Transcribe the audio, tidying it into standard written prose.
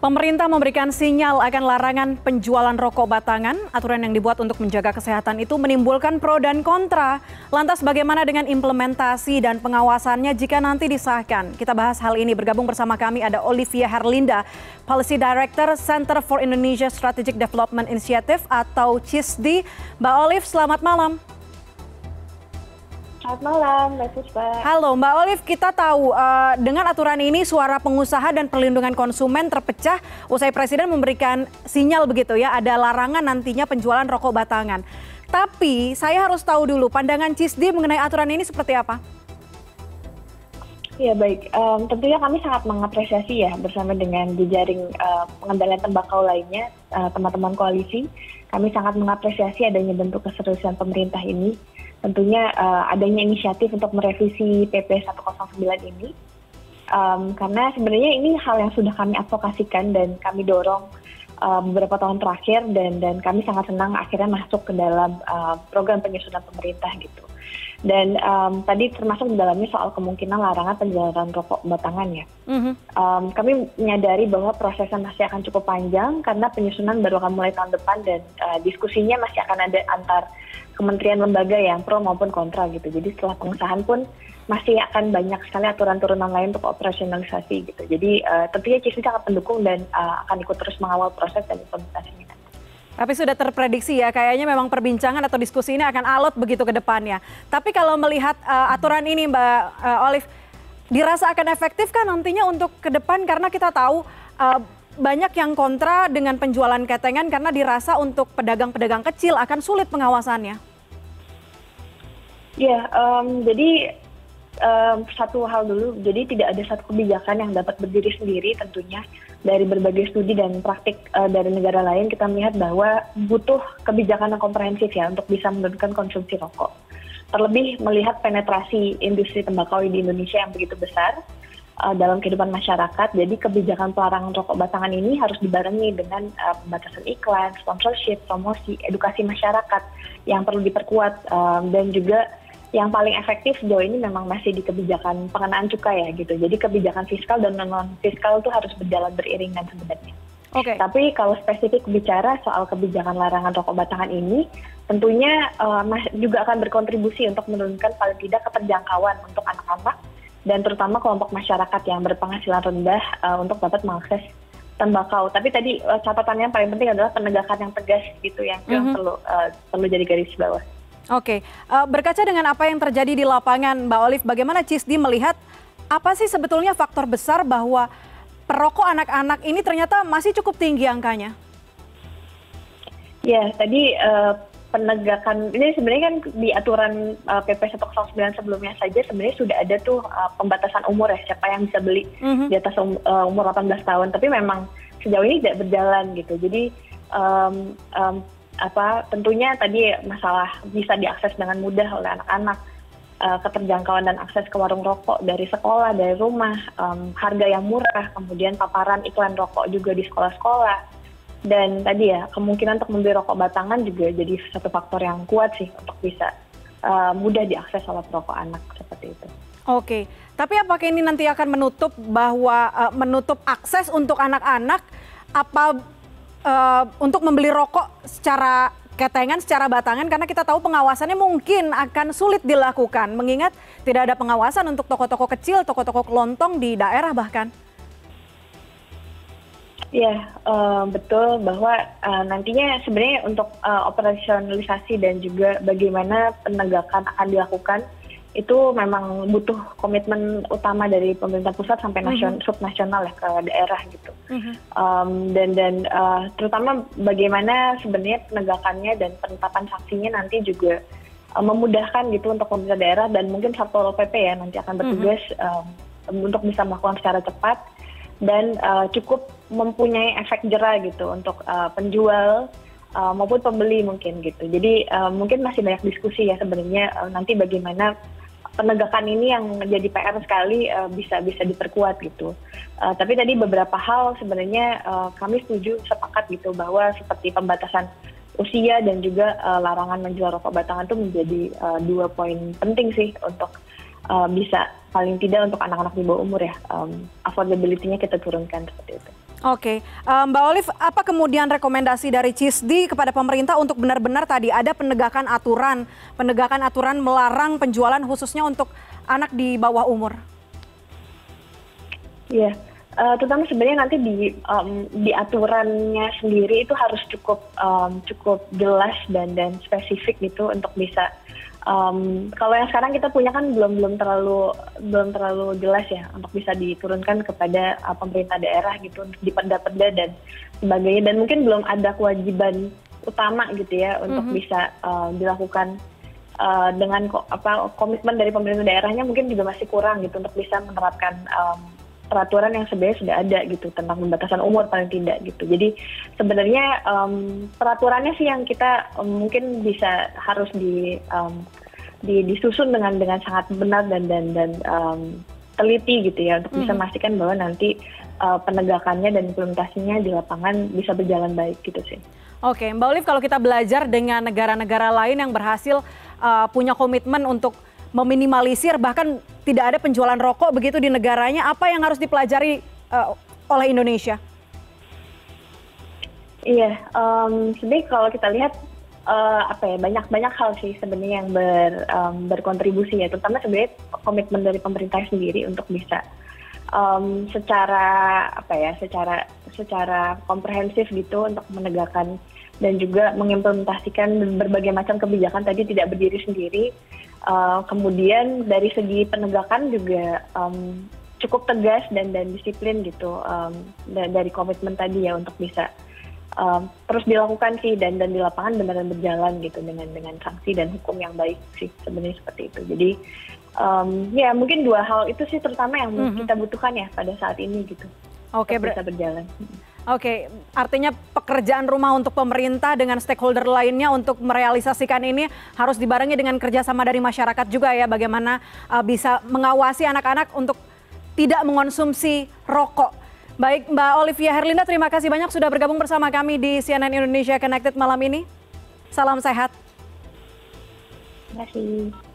Pemerintah memberikan sinyal akan larangan penjualan rokok batangan. Aturan yang dibuat untuk menjaga kesehatan itu menimbulkan pro dan kontra. Lantas bagaimana dengan implementasi dan pengawasannya jika nanti disahkan? Kita bahas hal ini. Bergabung bersama kami ada Olivia Herlinda, Policy Director Center for Indonesia Strategic Development Initiative atau CISDI. Mbak Olive, selamat malam. Selamat malam, Mbak Puspa. Halo Mbak Olive, kita tahu dengan aturan ini suara pengusaha dan perlindungan konsumen terpecah usai Presiden memberikan sinyal begitu ya, ada larangan nantinya penjualan rokok batangan. Tapi saya harus tahu dulu pandangan CISDI mengenai aturan ini seperti apa? Ya baik, tentunya kami sangat mengapresiasi ya bersama dengan jejaring pengendalian tembakau lainnya, teman-teman koalisi. Kami sangat mengapresiasi adanya bentuk keseriusan pemerintah ini. Tentunya adanya inisiatif untuk merevisi PP 109 ini, karena sebenarnya ini hal yang sudah kami advokasikan dan kami dorong beberapa tahun terakhir dan kami sangat senang akhirnya masuk ke dalam program penyusunan pemerintah gitu. Dan tadi termasuk di dalamnya soal kemungkinan larangan penjualan rokok batangan ya. Kami menyadari bahwa prosesnya masih akan cukup panjang karena penyusunan baru akan mulai tahun depan dan diskusinya masih akan ada antar kementerian lembaga yang pro maupun kontra gitu. Jadi setelah pengesahan pun masih akan banyak sekali aturan-turunan lain untuk operasionalisasi gitu. Jadi tentunya CISDI sangat mendukung dan akan ikut terus mengawal proses dan implementasinya. Tapi sudah terprediksi ya, kayaknya memang perbincangan atau diskusi ini akan alot begitu ke depannya. Tapi kalau melihat aturan ini Mbak Olive, dirasa akan efektif kan nantinya untuk ke depan karena kita tahu banyak yang kontra dengan penjualan ketengan karena dirasa untuk pedagang-pedagang kecil akan sulit pengawasannya. Ya, jadi satu hal dulu, jadi tidak ada satu kebijakan yang dapat berdiri sendiri tentunya. Dari berbagai studi dan praktik dari negara lain kita melihat bahwa butuh kebijakan yang komprehensif ya untuk bisa menurunkan konsumsi rokok. Terlebih melihat penetrasi industri tembakau di Indonesia yang begitu besar dalam kehidupan masyarakat, jadi kebijakan pelarangan rokok batangan ini harus dibarengi dengan pembatasan iklan, sponsorship, promosi, edukasi masyarakat yang perlu diperkuat dan juga yang paling efektif sejauh ini memang masih di kebijakan pengenaan cukai ya gitu. Jadi kebijakan fiskal dan non fiskal itu harus berjalan beriringan sebenarnya. Oke. Tapi kalau spesifik bicara soal kebijakan larangan rokok batangan ini, tentunya juga akan berkontribusi untuk menurunkan paling tidak keterjangkauan untuk anak-anak dan terutama kelompok masyarakat yang berpenghasilan rendah untuk dapat mengakses tembakau. Tapi tadi catatan yang paling penting adalah penegakan yang tegas gitu yang perlu jadi garis bawah. Oke, berkaca dengan apa yang terjadi di lapangan, Mbak Olive, bagaimana CISDI melihat apa sih sebetulnya faktor besar bahwa perokok anak-anak ini ternyata masih cukup tinggi angkanya? Ya, tadi penegakan ini sebenarnya kan di aturan PP 109 sebelumnya saja sebenarnya sudah ada tuh pembatasan umur ya, siapa yang bisa beli di atas umur 18 tahun. Tapi memang sejauh ini tidak berjalan gitu. Jadi tentunya tadi masalah bisa diakses dengan mudah oleh anak-anak, keterjangkauan dan akses ke warung rokok dari sekolah, dari rumah, harga yang murah, kemudian paparan iklan rokok juga di sekolah-sekolah. Dan tadi ya, kemungkinan untuk membeli rokok batangan juga jadi satu faktor yang kuat sih untuk bisa mudah diakses oleh perokok anak seperti itu. Oke, tapi apakah ini nanti akan menutup akses untuk anak-anak untuk membeli rokok secara ketengan, secara batangan, karena kita tahu pengawasannya mungkin akan sulit dilakukan, mengingat tidak ada pengawasan untuk toko-toko kecil, toko-toko kelontong di daerah bahkan. Ya, betul bahwa nantinya sebenarnya untuk operasionalisasi dan juga bagaimana penegakan akan dilakukan, itu memang butuh komitmen utama dari pemerintah pusat sampai subnasional ya ke daerah gitu. Dan terutama bagaimana sebenarnya penegakannya dan penetapan sanksinya nanti juga memudahkan gitu untuk pemerintah daerah dan mungkin Satpol PP ya nanti akan bertugas untuk bisa melakukan secara cepat dan cukup mempunyai efek jera gitu untuk penjual maupun pembeli mungkin gitu. Jadi mungkin masih banyak diskusi ya sebenarnya nanti bagaimana penegakan ini yang menjadi PR sekali bisa diperkuat gitu. Tapi tadi beberapa hal sebenarnya kami setuju sepakat gitu bahwa seperti pembatasan usia dan juga larangan menjual rokok batangan itu menjadi dua poin penting sih untuk bisa paling tidak untuk anak-anak di bawah umur ya affordability-nya kita turunkan seperti itu. Oke, Mbak Olive, apa kemudian rekomendasi dari CISDI kepada pemerintah untuk benar-benar tadi ada penegakan aturan melarang penjualan khususnya untuk anak di bawah umur? Iya, terutama sebenarnya nanti di aturannya sendiri itu harus cukup jelas dan spesifik gitu untuk bisa. Kalau yang sekarang kita punya kan belum terlalu jelas ya untuk bisa diturunkan kepada pemerintah daerah gitu untuk diperda-perda dan sebagainya, dan mungkin belum ada kewajiban utama gitu ya untuk bisa dilakukan dengan komitmen dari pemerintah daerahnya mungkin juga masih kurang gitu untuk bisa menerapkan peraturan yang sebenarnya sudah ada gitu tentang pembatasan umur paling tidak gitu. Jadi sebenarnya peraturannya sih yang kita mungkin bisa harus disusun dengan sangat benar dan teliti gitu ya untuk bisa memastikan bahwa nanti penegakannya dan implementasinya di lapangan bisa berjalan baik gitu sih. Oke, Mbak Olive, kalau kita belajar dengan negara-negara lain yang berhasil punya komitmen untuk meminimalisir bahkan tidak ada penjualan rokok begitu di negaranya, apa yang harus dipelajari oleh Indonesia? Iya, sebenarnya kalau kita lihat banyak hal sih sebenarnya yang berkontribusi ya, terutama sebenarnya komitmen dari pemerintah sendiri untuk bisa secara komprehensif gitu untuk menegakkan dan juga mengimplementasikan berbagai macam kebijakan tadi tidak berdiri sendiri. Kemudian dari segi penegakan juga cukup tegas dan disiplin gitu dari komitmen tadi ya untuk bisa terus dilakukan sih dan di lapangan benar-benar berjalan gitu dengan sanksi dan hukum yang baik sih sebenarnya seperti itu. Jadi ya mungkin dua hal itu sih terutama yang kita butuhkan ya pada saat ini gitu. Oke, bisa berjalan. Oke, artinya pekerjaan rumah untuk pemerintah dengan stakeholder lainnya untuk merealisasikan ini harus dibarengi dengan kerjasama dari masyarakat juga ya, bagaimana bisa mengawasi anak-anak untuk tidak mengonsumsi rokok. Baik, Mbak Olivia Herlinda, terima kasih banyak sudah bergabung bersama kami di CNN Indonesia Connected malam ini. Salam sehat. Terima kasih.